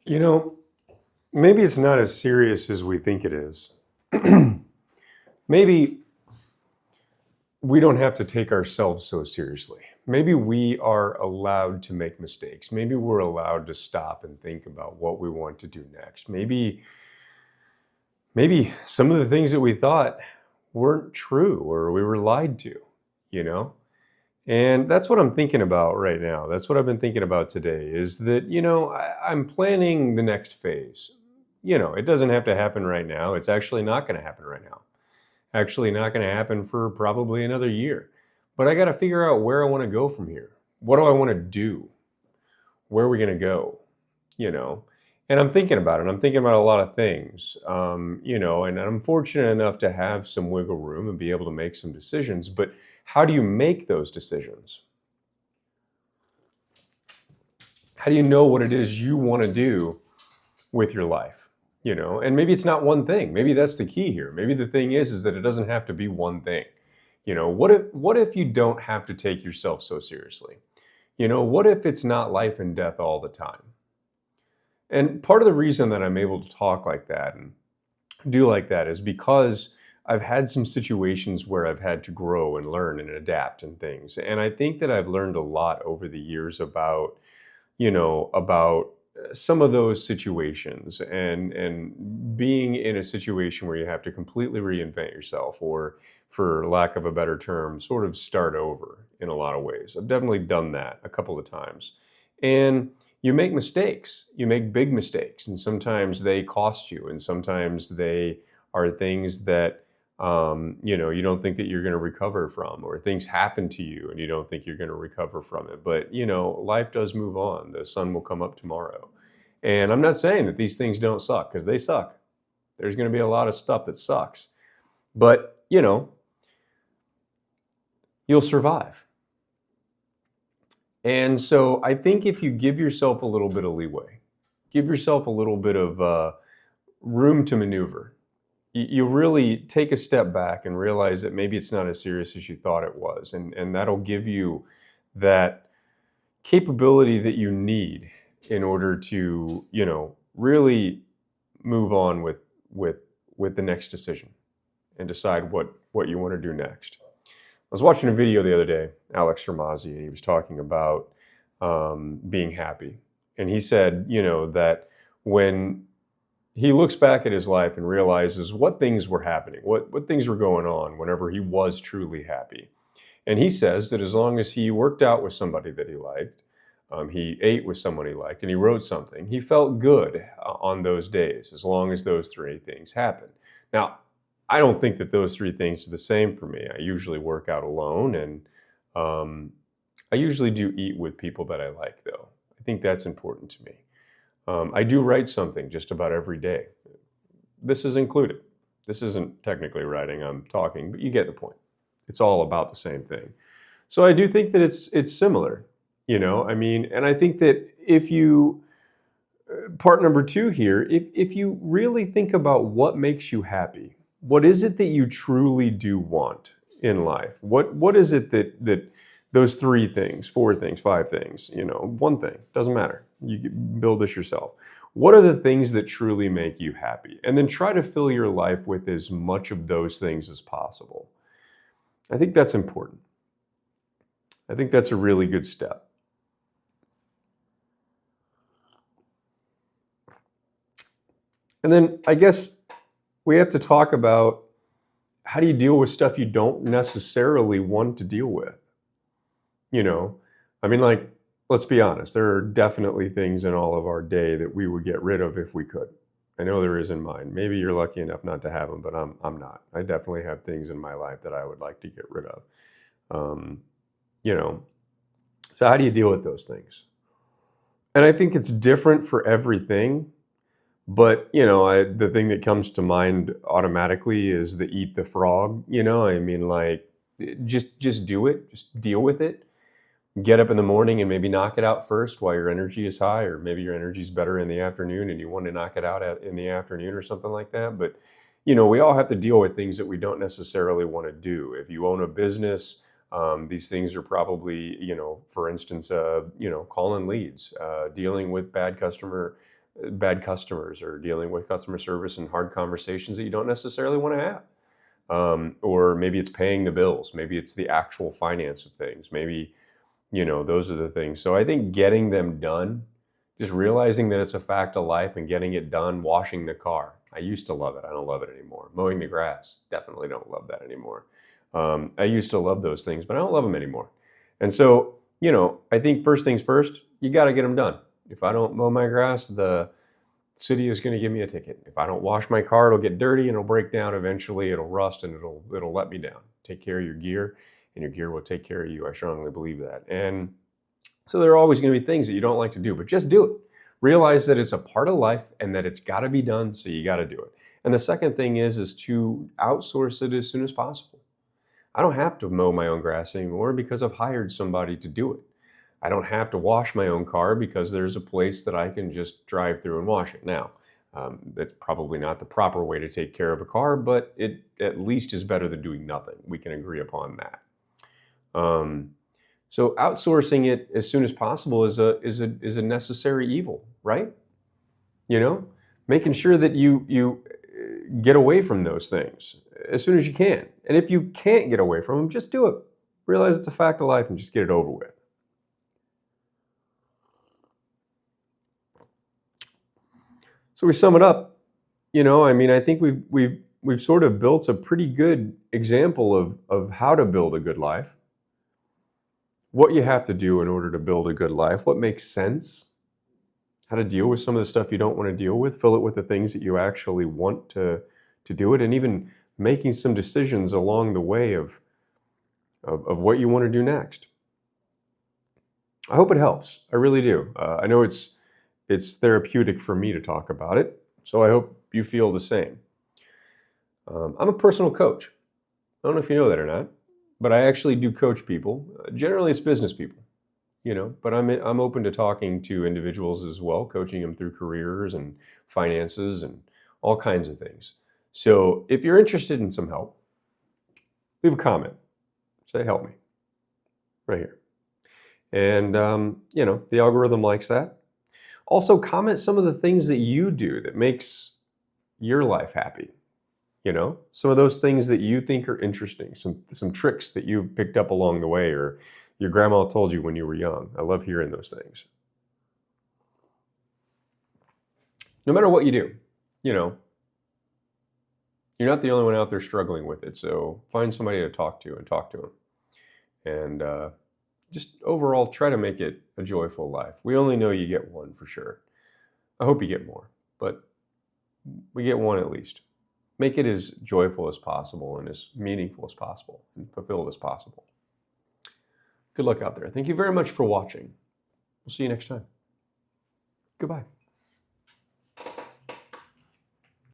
You know, maybe it's not as serious as we think it is. Maybe we don't have to take ourselves so seriously. Maybe we are allowed to make mistakes. Maybe we're allowed to stop and think about what we want to do next. Maybe some of the things that we thought weren't true or we were lied to, you know? And that's what I'm thinking about right now. That's what I've been thinking about today is that, I'm planning the next phase. It doesn't have to happen right now. It's actually not going to happen right now. Actually, not going to happen for probably another year. But I got to figure out where I want to go from here. What do I want to do? Where are we going to go? You know? And I'm thinking about it. I'm thinking about a lot of things, and I'm fortunate enough to have some wiggle room and be able to make some decisions. But how do you make those decisions? How do you know what it is you want to do with your life? And maybe it's not one thing. Maybe that's the key here. Maybe the thing is that it doesn't have to be one thing. What if you don't have to take yourself so seriously? What if it's not life and death all the time? And part of the reason that I'm able to talk like that and do like that is because I've had some situations where I've had to grow and learn and adapt and things. And I think that I've learned a lot over the years about some of those situations and being in a situation where you have to completely reinvent yourself or, for lack of a better term, sort of start over in a lot of ways. I've definitely done that a couple of times. And you make mistakes. You make big mistakes, and sometimes they cost you, and sometimes they are things that you don't think that you're going to recover from, or things happen to you and you don't think you're going to recover from it. But life does move on. The sun will come up tomorrow, and I'm not saying that these things don't suck, because they suck. There's going to be a lot of stuff that sucks, but you'll survive. And so I think if you give yourself a little bit of leeway, give yourself a little bit of room to maneuver, you really take a step back and realize that maybe it's not as serious as you thought it was. And that'll give you that capability that you need in order to, really move on with the next decision and decide what you want to do next. I was watching a video the other day, Alex Hermazi, and he was talking about being happy. And he said, that when he looks back at his life and realizes what things were happening, what things were going on whenever he was truly happy. And he says that as long as he worked out with somebody that he liked, he ate with someone he liked, and he wrote something, he felt good on those days, as long as those three things happened. Now, I don't think that those three things are the same for me. I usually work out alone, and I usually do eat with people that I like, though. I think that's important to me. I do write something just about every day. This is included. This isn't technically writing, I'm talking, but you get the point. It's all about the same thing. So I do think that it's similar, and I think that if you, part number two here, if you really think about what makes you happy, what is it that you truly do want in life? What is it that those three things, four things, five things, one thing, doesn't matter. You can build this yourself. What are the things that truly make you happy? And then try to fill your life with as much of those things as possible. I think that's important. I think that's a really good step. And then I guess we have to talk about, how do you deal with stuff you don't necessarily want to deal with? Let's be honest, there are definitely things in all of our day that we would get rid of if we could. I know there is in mine. Maybe you're lucky enough not to have them, but I'm not. I definitely have things in my life that I would like to get rid of. Um, you know, so how do you deal with those things? And I think it's different for everything. But the thing that comes to mind automatically is the eat the frog. Just do it. Just deal with it. Get up in the morning and maybe knock it out first while your energy is high, or maybe your energy is better in the afternoon and you want to knock it out in the afternoon or something like that. But we all have to deal with things that we don't necessarily want to do. If you own a business, these things are probably, for instance, calling leads, dealing with bad customer bad customers or dealing with customer service and hard conversations that you don't necessarily want to have. Or maybe it's paying the bills. Maybe it's the actual finance of things. Maybe, those are the things. So I think getting them done, just realizing that it's a fact of life and getting it done, washing the car. I used to love it. I don't love it anymore. Mowing the grass, definitely don't love that anymore. I used to love those things, but I don't love them anymore. And so, I think first things first, you got to get them done. If I don't mow my grass, the city is going to give me a ticket. If I don't wash my car, it'll get dirty and it'll break down eventually. It'll rust and it'll let me down. Take care of your gear, and your gear will take care of you. I strongly believe that. And so there are always going to be things that you don't like to do, but just do it. Realize that it's a part of life and that it's got to be done, so you got to do it. And the second thing is to outsource it as soon as possible. I don't have to mow my own grass anymore because I've hired somebody to do it. I don't have to wash my own car because there's a place that I can just drive through and wash it. Now, that's probably not the proper way to take care of a car, but it at least is better than doing nothing. We can agree upon that. So outsourcing it as soon as possible is a necessary evil, right? Making sure that you get away from those things as soon as you can. And if you can't get away from them, just do it. Realize it's a fact of life and just get it over with. So we sum it up. I think we've sort of built a pretty good example of how to build a good life, what you have to do in order to build a good life, what makes sense, how to deal with some of the stuff you don't want to deal with, fill it with the things that you actually want to do it, and even making some decisions along the way of what you want to do next. I hope it helps. I really do. I know it's therapeutic for me to talk about it, so I hope you feel the same. I'm a personal coach. I don't know if you know that or not, but I actually do coach people. Generally, it's business people, but I'm open to talking to individuals as well, coaching them through careers and finances and all kinds of things. So if you're interested in some help, leave a comment. Say, help me, right here. And, the algorithm likes that. Also, comment some of the things that you do that makes your life happy. Some of those things that you think are interesting, some tricks that you picked up along the way or your grandma told you when you were young. I love hearing those things. No matter what you do, you're not the only one out there struggling with it. So find somebody to talk to and talk to them. And just overall, try to make it a joyful life. We only know you get one for sure. I hope you get more, but we get one at least. Make it as joyful as possible and as meaningful as possible and fulfilled as possible. Good luck out there. Thank you very much for watching. We'll see you next time. Goodbye.